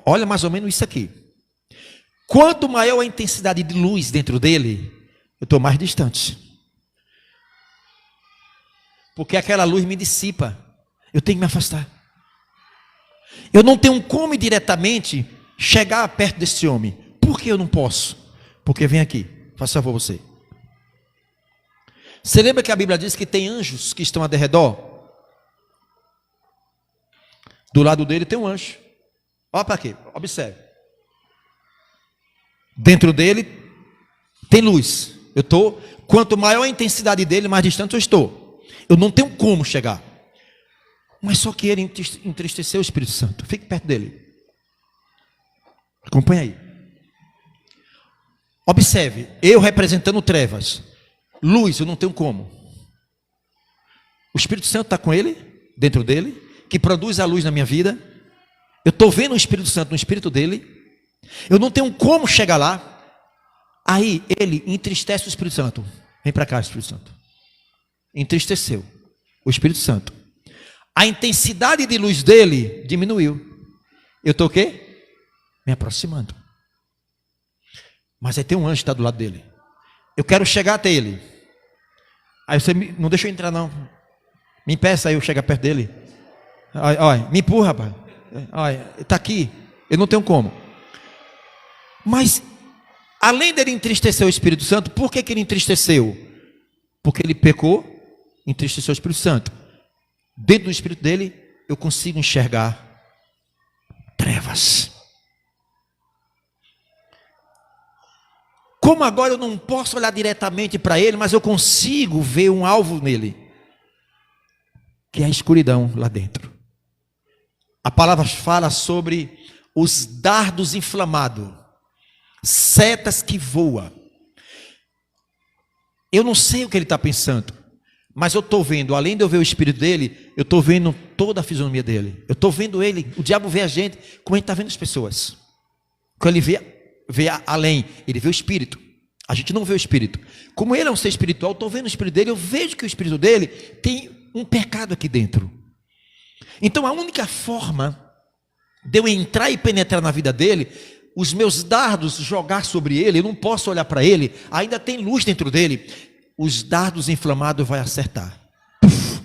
Olha mais ou menos isso aqui. Quanto maior a intensidade de luz dentro dele, eu estou mais distante. Porque aquela luz me dissipa. Eu tenho que me afastar. Eu não tenho como diretamente chegar perto desse homem. Por que eu não posso? Porque vem aqui, faça favor você. Você lembra que a Bíblia diz que tem anjos que estão ao redor? Do lado dele tem um anjo. Olha para quê? Observe. Dentro dele tem luz. Quanto maior a intensidade dele, mais distante eu estou. Eu não tenho como chegar. Mas só que ele entristeceu o Espírito Santo. Fique perto dele. Acompanha aí. Observe, eu representando trevas. Luz, eu não tenho como. O Espírito Santo está com ele, dentro dele, que produz a luz na minha vida. Eu estou vendo o Espírito Santo no Espírito dele. Eu não tenho como chegar lá. Aí ele entristece o Espírito Santo. Vem para cá, Espírito Santo. Entristeceu o Espírito Santo. A intensidade de luz dele diminuiu. Eu estou o quê? Me aproximando. Mas aí tem um anjo que está do lado dele. Eu quero chegar até ele. Aí você não deixa eu entrar não. Me impeça aí eu chegar perto dele. Olha, me empurra, rapaz. Olha, está aqui. Eu não tenho como. Mas, além dele entristecer o Espírito Santo, por que ele entristeceu? Porque ele pecou, entristeceu o Espírito Santo. Dentro do Espírito dele, eu consigo enxergar trevas. Como agora eu não posso olhar diretamente para ele, mas eu consigo ver um alvo nele, que é a escuridão lá dentro. A palavra fala sobre os dardos inflamados, setas que voam. Eu não sei o que ele está pensando, mas eu estou vendo, além de eu ver o espírito dele, eu estou vendo toda a fisionomia dele. Eu estou vendo ele, o diabo vê a gente como a gente está vendo as pessoas. Quando ele vê além, ele vê o espírito. A gente não vê o espírito. Como ele é um ser espiritual, eu estou vendo o espírito dele, eu vejo que o espírito dele tem um pecado aqui dentro. Então a única forma de eu entrar e penetrar na vida dele, os meus dardos jogar sobre ele, eu não posso olhar para ele, ainda tem luz dentro dele, os dardos inflamados vai acertar. Puf.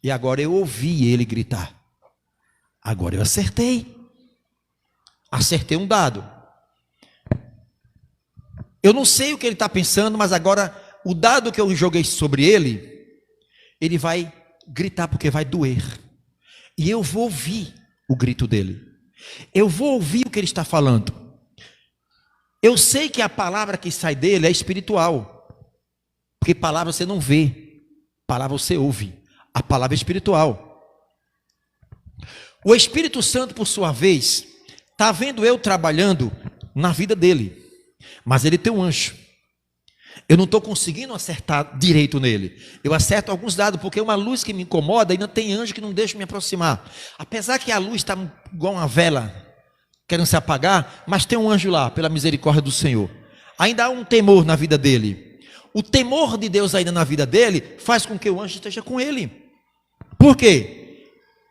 E agora eu ouvi ele gritar. Agora eu acertei um dado. Eu não sei o que ele está pensando, mas agora o dado que eu joguei sobre ele, ele vai gritar porque vai doer. E eu vou ouvir o grito dele. Eu vou ouvir o que ele está falando. Eu sei que a palavra que sai dele é espiritual. Porque palavra você não vê, palavra você ouve. A palavra é espiritual. O Espírito Santo, por sua vez, está vendo eu trabalhando na vida dele. Mas ele tem um anjo. Eu não estou conseguindo acertar direito nele. Eu acerto alguns dados, porque uma luz que me incomoda, ainda tem anjo que não deixa me aproximar. Apesar que a luz está igual uma vela, querendo se apagar, mas tem um anjo lá, pela misericórdia do Senhor. Ainda há um temor na vida dele. O temor de Deus ainda na vida dele, faz com que o anjo esteja com ele. Por quê?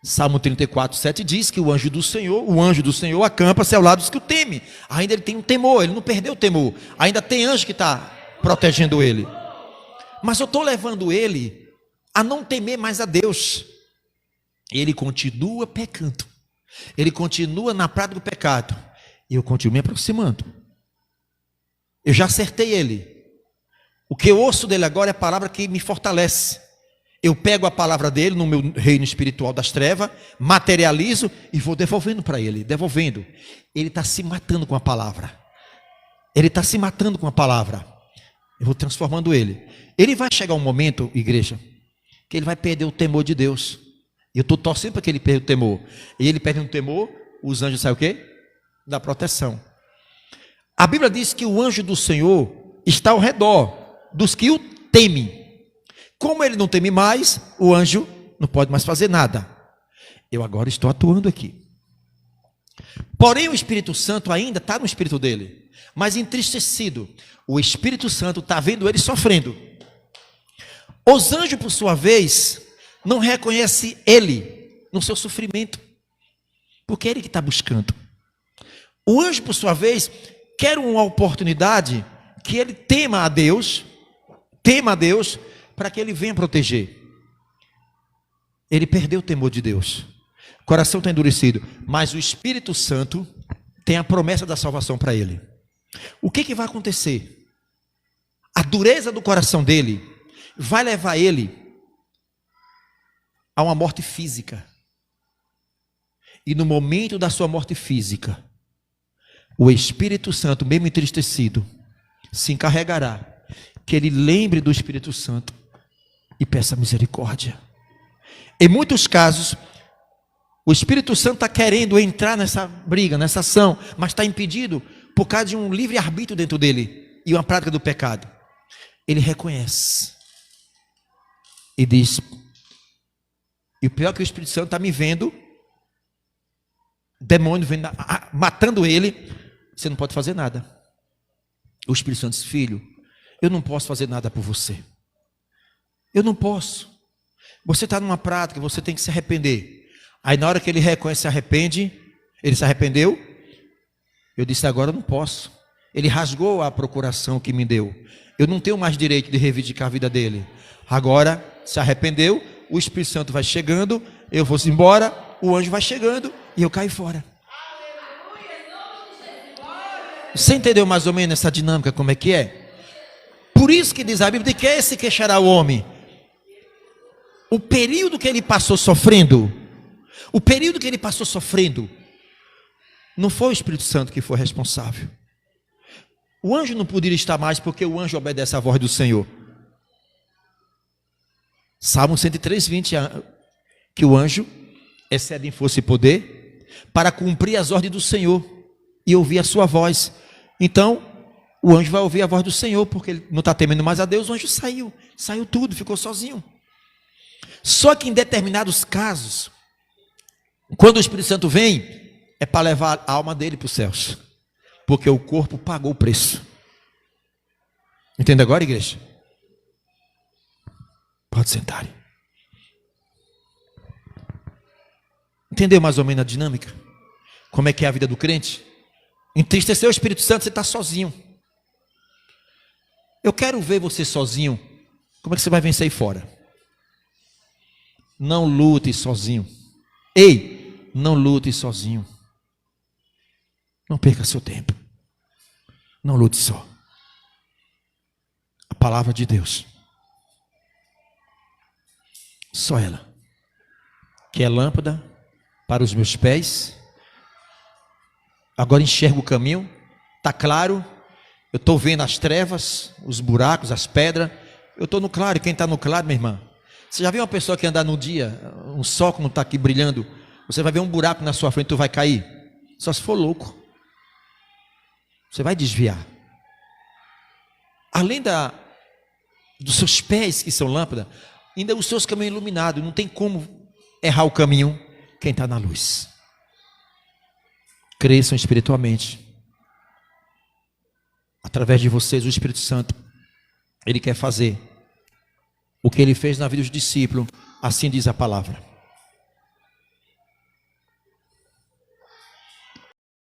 Salmo 34, 7 diz que o anjo do Senhor acampa-se ao lado dos que o temem. Ainda ele tem um temor, ele não perdeu o temor. Ainda tem anjo que está protegendo ele. Mas eu estou levando ele a não temer mais a Deus. Ele continua pecando. Ele continua na prática do pecado. E eu continuo me aproximando. Eu já acertei ele. O que eu ouço dele agora é a palavra que me fortalece. Eu pego a palavra dele no meu reino espiritual das trevas, materializo e vou devolvendo para ele, devolvendo. Ele está se matando com a palavra. Ele está se matando com a palavra. Eu vou transformando ele. Ele vai chegar um momento, igreja, que ele vai perder o temor de Deus. E eu estou torcendo para que ele perca o temor. E ele perde o temor, os anjos saem o quê? Da proteção. A Bíblia diz que o anjo do Senhor está ao redor dos que o temem. Como ele não teme mais, o anjo não pode mais fazer nada. Eu agora estou atuando aqui. Porém, o Espírito Santo ainda está no espírito dele, mas entristecido. O Espírito Santo está vendo ele sofrendo. Os anjos, por sua vez, não reconhecem ele no seu sofrimento, porque é ele que está buscando. O anjo, por sua vez, quer uma oportunidade que ele tema a Deus, para que ele venha proteger. Ele perdeu o temor de Deus, o coração está endurecido, mas o Espírito Santo tem a promessa da salvação para ele. O que vai acontecer? A dureza do coração dele vai levar ele a uma morte física. E no momento da sua morte física, o Espírito Santo, mesmo entristecido, se encarregará que ele lembre do Espírito Santo e peça misericórdia. Em muitos casos, o Espírito Santo está querendo entrar nessa briga, nessa ação, mas está impedido por causa de um livre-arbítrio dentro dele e uma prática do pecado. Ele reconhece e diz, e o pior é que o Espírito Santo está me vendo, demônio vendo, matando ele, você não pode fazer nada. O Espírito Santo diz, filho, eu não posso fazer nada por você. Eu não posso. Você está numa prática, você tem que se arrepender. Aí na hora que ele reconhece, se arrepende, ele se arrependeu. Eu disse, agora eu não posso. Ele rasgou a procuração que me deu. Eu não tenho mais direito de reivindicar a vida dele. Agora se arrependeu, o Espírito Santo vai chegando, eu vou embora, o anjo vai chegando e eu caio fora. Você entendeu mais ou menos essa dinâmica, como é que é? Por isso que diz a Bíblia, de que se queixará o homem? O período que ele passou sofrendo, não foi o Espírito Santo que foi responsável. O anjo não poderia estar mais, porque o anjo obedece à voz do Senhor. Salmo 103:20, que o anjo excede em força e poder para cumprir as ordens do Senhor e ouvir a sua voz. Então, o anjo vai ouvir a voz do Senhor, porque ele não está temendo mais a Deus. O anjo saiu tudo, ficou sozinho. Só que em determinados casos, quando o Espírito Santo vem, é para levar a alma dele para os céus, porque o corpo pagou o preço. Entende agora, igreja? Pode sentar. Entendeu mais ou menos a dinâmica? Como é que é a vida do crente? Entristecer o Espírito Santo, você está sozinho. Eu quero ver você sozinho. Como é que você vai vencer aí fora? Não lute sozinho. Ei, não lute sozinho. Não perca seu tempo. Não lute só. A palavra de Deus, só ela, que é lâmpada para os meus pés. Agora enxergo o caminho, está claro. Eu estou vendo as trevas, os buracos, as pedras. Eu estou no claro. E quem está no claro, minha irmã? Você já viu uma pessoa que anda no dia, um sol como está aqui brilhando? Você vai ver um buraco na sua frente, tu vai cair. Só se for louco. Você vai desviar. Além dos seus pés que são lâmpada, ainda os seus caminhos iluminados. Não tem como errar o caminho quem está na luz. Cresçam espiritualmente. Através de vocês, o Espírito Santo, Ele quer fazer o que Ele fez na vida dos discípulos. Assim diz a palavra.